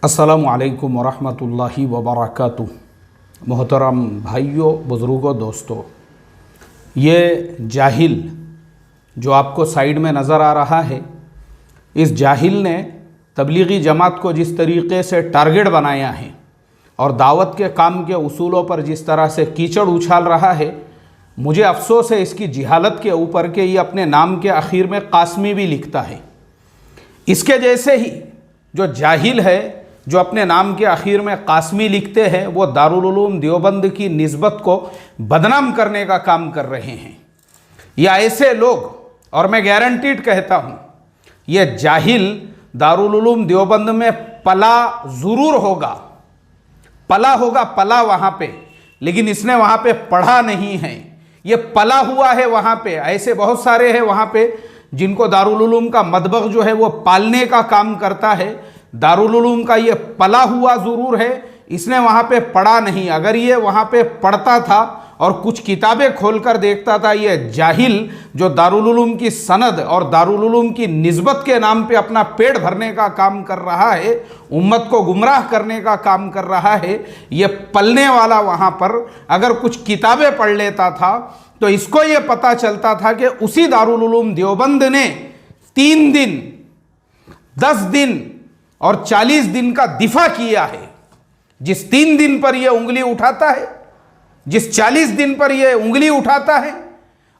अस्सलामु अलैकुम वरहमतुल्लाहि वबरकातुह। मोहतरम भाइयों, बुज़ुर्गों, दोस्तों, ये जाहिल जो आपको साइड में नज़र आ रहा है, इस जाहिल ने तबलीगी जमात को जिस तरीक़े से टारगेट बनाया है और दावत के काम के उसूलों पर जिस तरह से कीचड़ उछाल रहा है, मुझे अफसोस है इसकी जिहालत के ऊपर के ये अपने नाम के आखिर में कासमी भी लिखता है। इसके जैसे ही जो जाहिल है, जो अपने नाम के आखिर में कासमी लिखते हैं, वो दारुल उलूम देवबंद की निस्बत को बदनाम करने का काम कर रहे हैं। या ऐसे लोग, और मैं गारंटीड कहता हूँ, ये जाहिल दारुल उलूम देवबंद में पला ज़रूर होगा, पला वहाँ पे, लेकिन इसने वहाँ पे पढ़ा नहीं है। ये पला हुआ है वहाँ पे। ऐसे बहुत सारे हैं वहाँ पे जिनको दारुल उलूम का मदबग जो है वो पालने का काम करता है। दारुल उलूम का ये पला हुआ ज़रूर है, इसने वहाँ पे पढ़ा नहीं। अगर ये वहाँ पे पढ़ता था और कुछ किताबें खोलकर देखता था, ये जाहिल जो दारुल उलूम की सनद और दारुल उलूम की निस्बत के नाम पे अपना पेट भरने का काम कर रहा है, उम्मत को गुमराह करने का काम कर रहा है, ये पलने वाला वहाँ पर अगर कुछ किताबें पढ़ लेता था तो इसको ये पता चलता था कि उसी दारुल उलूम देवबंद ने 3 दिन, 10 दिन और 40 दिन का दिफा किया है। जिस 3 दिन पर यह उंगली उठाता है, जिस 40 दिन पर यह उंगली उठाता है,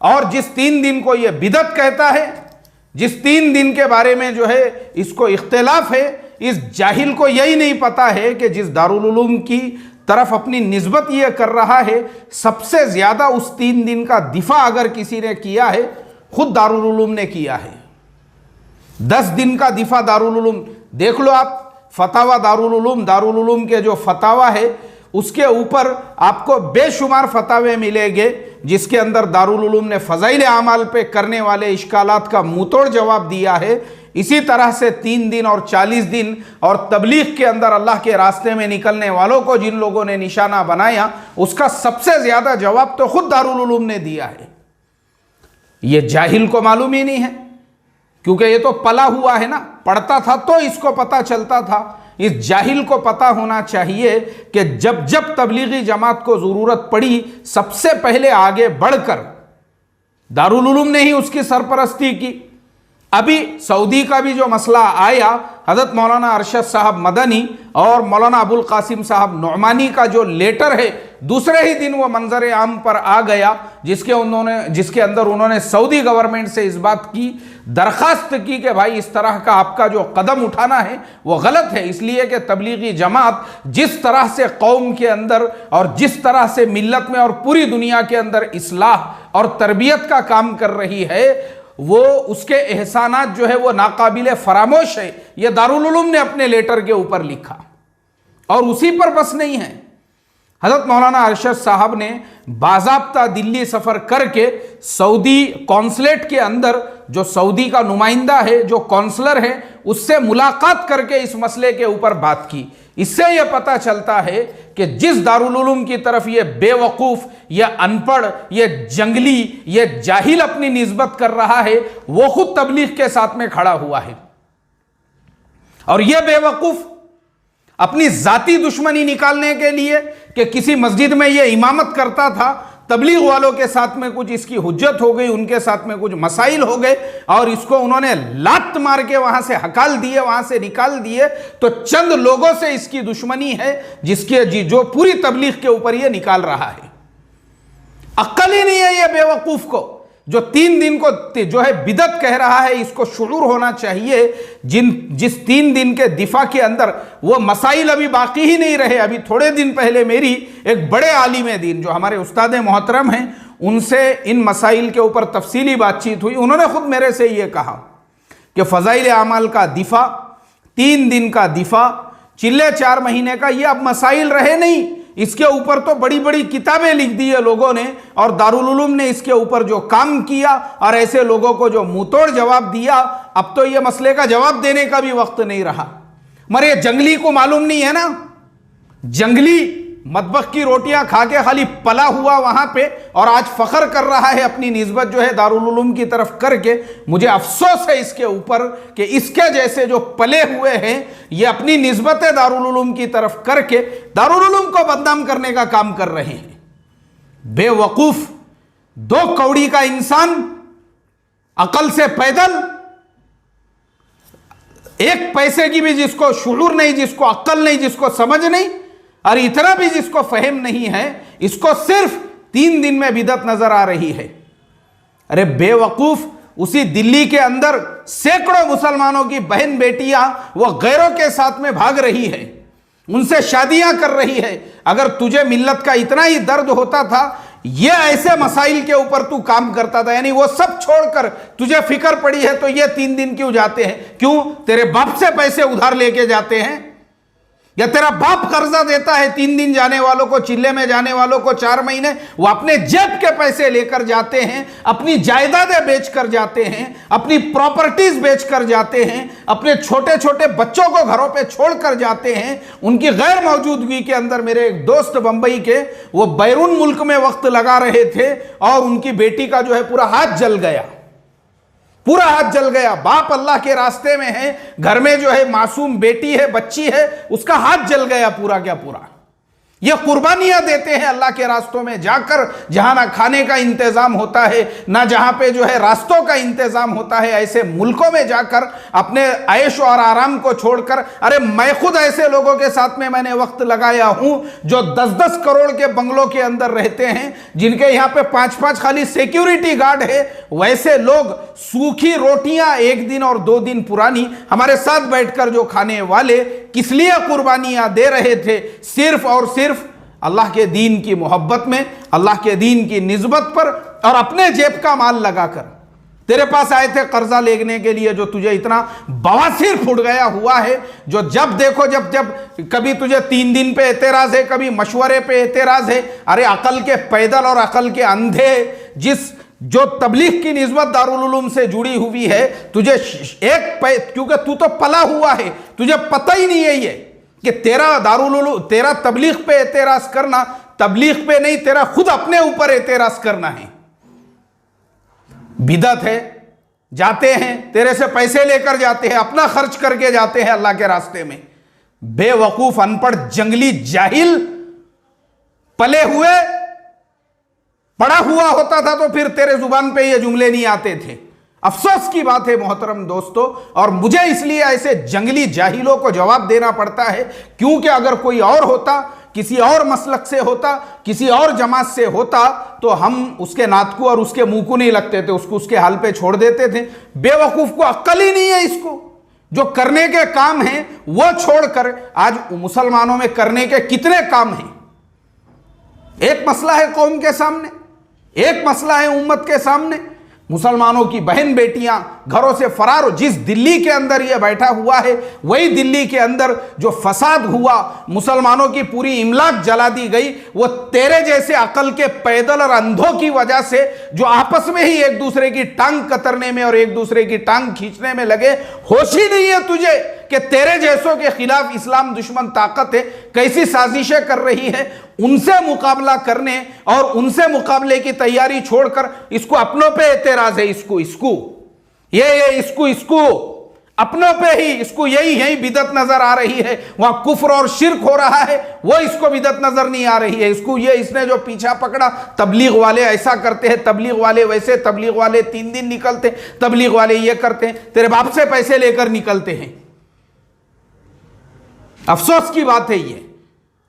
और जिस 3 दिन को यह बिदत कहता है, जिस 3 दिन के बारे में जो है इसको इख्तिलाफ है, इस जाहिल को यही नहीं पता है कि जिस दारुल उलूम की तरफ अपनी निस्बत यह कर रहा है, सबसे ज्यादा उस 3 दिन का दिफा अगर किसी ने किया है, खुद दारुल उलूम ने किया है। 10 दिन का दिफा दारुल उलूम, देख लो आप फतावा दारुल उलूम के जो फतावा है उसके ऊपर आपको बेशुमार फतावे मिलेंगे, जिसके अंदर दारुल उलूम ने फ़ज़ाइल आमाल पे करने वाले इश्कालात का मुंहतोड़ जवाब दिया है। इसी तरह से 3 दिन और 40 दिन और तबलीग के अंदर अल्लाह के रास्ते में निकलने वालों को जिन लोगों ने निशाना बनाया, उसका सबसे ज़्यादा जवाब तो खुद दारुल उलूम ने दिया है। ये जाहिल को मालूम ही नहीं है, क्योंकि ये तो पला हुआ है ना, पढ़ता था तो इसको पता चलता था। इस जाहिल को पता होना चाहिए कि जब जब तबलीगी जमात को ज़रूरत पड़ी, सबसे पहले आगे बढ़कर दारुल उलूम ने ही उसकी सरपरस्ती की। अभी सऊदी का भी जो मसला आया, हज़रत मौलाना अरशद साहब मदनी और मौलाना अबुल कासिम साहब नौमानी का जो लेटर है, दूसरे ही दिन वो मंजर आम पर आ गया, जिसके अंदर उन्होंने सऊदी गवर्नमेंट से इस बात की दरख्वास्त की कि भाई इस तरह का आपका जो कदम उठाना है वो गलत है, इसलिए कि तबलीगी जमात जिस तरह से कौम के अंदर और जिस तरह से मिल्लत में और पूरी दुनिया के अंदर इस्लाह और तरबियत का काम कर रही है, वो उसके एहसानात जो है वो नाकाबिले फरामोश है। ये दारुल उलूम ने अपने लेटर के ऊपर लिखा, और उसी पर बस नहीं है। हज़रत मौलाना अरशद साहब ने बाज़ाब्ता दिल्ली सफ़र करके सऊदी कौंसलेट के अंदर जो सऊदी का नुमाइंदा है, जो कौंसलर है, उससे मुलाकात करके इस मसले के ऊपर बात की। इससे यह पता चलता है कि जिस दारुल उलूम की तरफ ये बेवकूफ़, ये अनपढ़, ये जंगली, ये जाहिल अपनी निस्बत कर रहा है, वो खुद तबलीग के साथ में खड़ा हुआ है। और यह बेवकूफ़ अपनी जाती दुश्मनी निकालने के लिए कि किसी मस्जिद में ये इमामत करता था, तबलीग वालों के साथ में कुछ इसकी हुज्जत हो गई, उनके साथ में कुछ मसाइल हो गए और इसको उन्होंने लात मार के वहां से हकाल दिए, वहां से निकाल दिए, तो चंद लोगों से इसकी दुश्मनी है जो पूरी तबलीग के ऊपर ये निकाल रहा है। अक्ल ही नहीं है ये बेवकूफ को, जो 3 दिन को जो है बिदत कह रहा है। इसको शुऊर होना चाहिए जिस 3 दिन के दिफा के अंदर वो मसाइल अभी बाकी ही नहीं रहे। अभी थोड़े दिन पहले मेरी एक बड़े आलिम दीन जो हमारे उस्ताद मोहतरम हैं, उनसे इन मसाइल के ऊपर तफसीली बातचीत हुई। उन्होंने खुद मेरे से ये कहा कि फ़ज़ाइल आमाल का दिफा, 3 दिन का दिफा, चिल्ले 4 महीने का, ये अब मसाइल रहे नहीं। इसके ऊपर तो बड़ी बड़ी किताबें लिख दी है लोगों ने, और दारुल उलूम ने इसके ऊपर जो काम किया और ऐसे लोगों को जो मुंहतोड़ जवाब दिया, अब तो ये मसले का जवाब देने का भी वक्त नहीं रहा। मगर ये जंगली को मालूम नहीं है ना, जंगली मतबख की रोटियां खा के खाली पला हुआ वहां पे और आज फख्र कर रहा है अपनी निस्बत जो है दारुल उलूम की तरफ करके। मुझे अफसोस है इसके ऊपर कि इसके जैसे जो पले हुए हैं ये अपनी निस्बत दारुल उलूम की तरफ करके दारुल उलूम को बदनाम करने का काम कर रहे हैं। बेवकूफ, 2 कौड़ी का इंसान, अकल से पैदल, 1 पैसे की भी जिसको शुऊर नहीं, जिसको अक्ल नहीं, जिसको समझ नहीं, और इतना भी जिसको फहम नहीं है, इसको सिर्फ 3 दिन में बिदअत नजर आ रही है। अरे बेवकूफ, उसी दिल्ली के अंदर सैकड़ों मुसलमानों की बहन बेटियां वो गैरों के साथ में भाग रही है, उनसे शादियां कर रही है। अगर तुझे मिल्लत का इतना ही दर्द होता था, ये ऐसे मसाइल के ऊपर तू काम करता था, यानी वो सब छोड़कर तुझे फिक्र पड़ी है, तो ये 3 दिन क्यों जाते हैं? क्यों? तेरे बाप से पैसे उधार लेके जाते हैं, या तेरा बाप कर्जा देता है 3 दिन जाने वालों को, चिल्ले में जाने वालों को 4 महीने, वो अपने जेब के पैसे लेकर जाते हैं, अपनी जायदादें बेच कर जाते हैं, अपनी प्रॉपर्टीज बेच कर जाते हैं, अपने छोटे छोटे बच्चों को घरों पे छोड़कर जाते हैं। उनकी गैर मौजूदगी के अंदर मेरे एक दोस्त बंबई के, वो बैरून मुल्क में वक्त लगा रहे थे और उनकी बेटी का जो है पूरा हाथ जल गया, पूरा हाथ जल गया। बाप अल्लाह के रास्ते में है, घर में जो है मासूम बेटी है, बच्ची है, उसका हाथ जल गया पूरा क्या पूरा। ये कुर्बानियां देते हैं अल्लाह के रास्तों में जाकर, जहां ना खाने का इंतजाम होता है, ना जहां पे जो है रास्तों का इंतजाम होता है। ऐसे मुल्कों में जाकर अपने ऐश और आराम को छोड़कर, अरे मैं खुद ऐसे लोगों के साथ में मैंने वक्त लगाया हूं जो 10-10 करोड़ के बंगलों के अंदर रहते हैं, जिनके यहां पे 5-5 खाली सिक्योरिटी गार्ड है। वैसे लोग सूखी रोटियां 1 दिन और 2 दिन पुरानी हमारे साथ बैठकर जो खाने वाले किस लिए कुर्बानियां दे रहे थे? सिर्फ और सिर्फ अल्लाह के दीन की मोहब्बत में, अल्लाह के दीन की निस्बत पर, और अपने जेब का माल लगाकर। तेरे पास आए थे कर्जा लेने के लिए, जो तुझे इतना बवासीर फुट गया हुआ है, जो जब देखो जब कभी तुझे 3 दिन पे एतराज है, कभी मशवरे पे एतराज है। अरे अकल के पैदल और अकल के अंधे, जो तबलीग की निस्बत दारुल उलूम से जुड़ी हुई है, तुझे क्योंकि तू तो पला हुआ है, तुझे पता ही नहीं है ये कि तेरा दारुल उलूम, तेरा तबलीग पे एतराज करना, तबलीग पे नहीं, तेरा खुद अपने ऊपर एतराज करना है, बिदअत है। जाते हैं, तेरे से पैसे लेकर जाते हैं, अपना खर्च करके जाते हैं अल्लाह के रास्ते में। बेवकूफ, अनपढ़, जंगली, जाहिल, पले हुए, पढ़ा हुआ होता था तो फिर तेरे जुबान पे ये जुमले नहीं आते थे। अफसोस की बात है मोहतरम दोस्तों, और मुझे इसलिए ऐसे जंगली जाहिलों को जवाब देना पड़ता है, क्योंकि अगर कोई और होता, किसी और मसलक से होता, किसी और जमात से होता, तो हम उसके नात को और उसके मुंह को नहीं लगते थे, उसको उसके हाल पे छोड़ देते थे। बेवकूफ को अक्ल ही नहीं है, इसको जो करने के काम हैं वो छोड़कर आज मुसलमानों में करने के कितने काम हैं। एक मसला है कौम के सामने, एक मसला है उम्मत के सामने। मुसलमानों की बहन बेटियां घरों से फरार हो। जिस दिल्ली के अंदर ये बैठा हुआ है, वही दिल्ली के अंदर जो फसाद हुआ, मुसलमानों की पूरी इमलाक जला दी गई, वो तेरे जैसे अकल के पैदल और अंधों की वजह से, जो आपस में ही एक दूसरे की टांग कतरने में और एक दूसरे की टांग खींचने में लगे। होश ही नहीं है तुझे कि तेरे जैसों के खिलाफ इस्लाम दुश्मन ताकत है, कैसी साजिशें कर रही है। उनसे मुकाबला करने और उनसे मुकाबले की तैयारी छोड़कर इसको अपनों पे एतराज है, इसको अपनों पे ही, इसको यही बिदत नजर आ रही है। वहां कुफ्र और शिर्क हो रहा है, वो इसको बिदत नजर नहीं आ रही है। इसने जो पीछा पकड़ा, तबलीग वाले ऐसा करते हैं, तबलीग वाले वैसे, तबलीग वाले 3 दिन निकलते, तबलीग वाले ये करते हैं, तेरे बाप से पैसे लेकर निकलते हैं। अफसोस की बात है ये,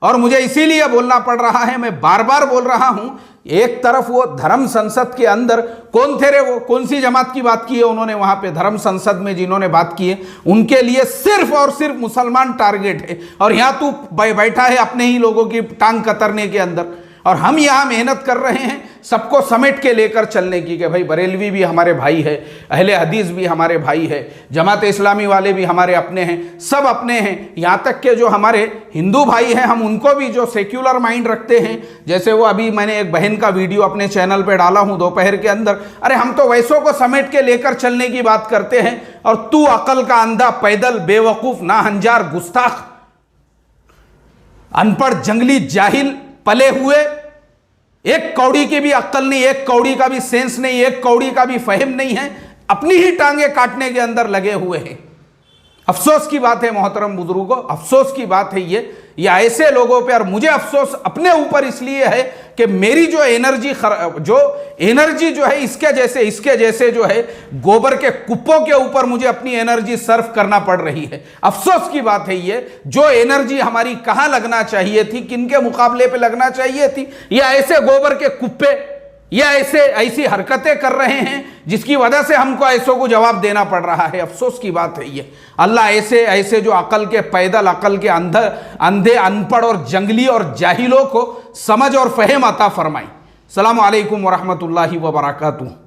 और मुझे इसीलिए बोलना पड़ रहा है, मैं बार बार बोल रहा हूं। एक तरफ वो धर्म संसद के अंदर कौन थे रे, वो कौन सी जमात की बात की है उन्होंने वहां पे धर्म संसद में, जिन्होंने बात की है उनके लिए सिर्फ और सिर्फ मुसलमान टारगेट है, और यहां तू बैठा है अपने ही लोगों की टांग कतरने के अंदर। और हम यहाँ मेहनत कर रहे हैं सबको समेट के लेकर चलने की, कि भाई बरेलवी भी हमारे भाई है, अहले हदीस भी हमारे भाई है, जमात इस्लामी वाले भी हमारे अपने हैं, सब अपने हैं। यहाँ तक के जो हमारे हिंदू भाई हैं, हम उनको भी जो सेक्युलर माइंड रखते हैं, जैसे वो अभी मैंने एक बहन का वीडियो अपने चैनल पर डाला हूँ दोपहर के अंदर, अरे हम तो वैसों को समेट के लेकर चलने की बात करते हैं, और तू अकल का अंधा, पैदल, बेवकूफ़, नाहंजार, गुस्ताख, अनपढ़ जंगली जाहिल पले हुए, एक कौड़ी की भी अक्ल नहीं, एक कौड़ी का भी सेंस नहीं, एक कौड़ी का भी फहम नहीं है, अपनी ही टांगे काटने के अंदर लगे हुए हैं। अफसोस की बात है मोहतरम बुजुर्गों, अफसोस की बात है ये ऐसे लोगों पे। और मुझे अफसोस अपने ऊपर इसलिए है कि मेरी जो एनर्जी जो है इसके जैसे जो है गोबर के कुप्पों के ऊपर मुझे अपनी एनर्जी सर्व करना पड़ रही है। अफसोस की बात है ये, जो एनर्जी हमारी कहां लगना चाहिए थी, किनके मुकाबले पे लगना चाहिए थी, या ऐसे गोबर के कुप्पे या ऐसी हरकतें कर रहे हैं जिसकी वजह से हमको ऐसों को जवाब देना पड़ रहा है। अफसोस की बात है ये। अल्लाह ऐसे जो अकल के पैदल, अकल के अंधे, अनपढ़ और जंगली और जाहिलों को समझ और फहम अता फरमाई। अस्सलामु अलैकुम व रहमतुल्लाहि व बरकातुहू।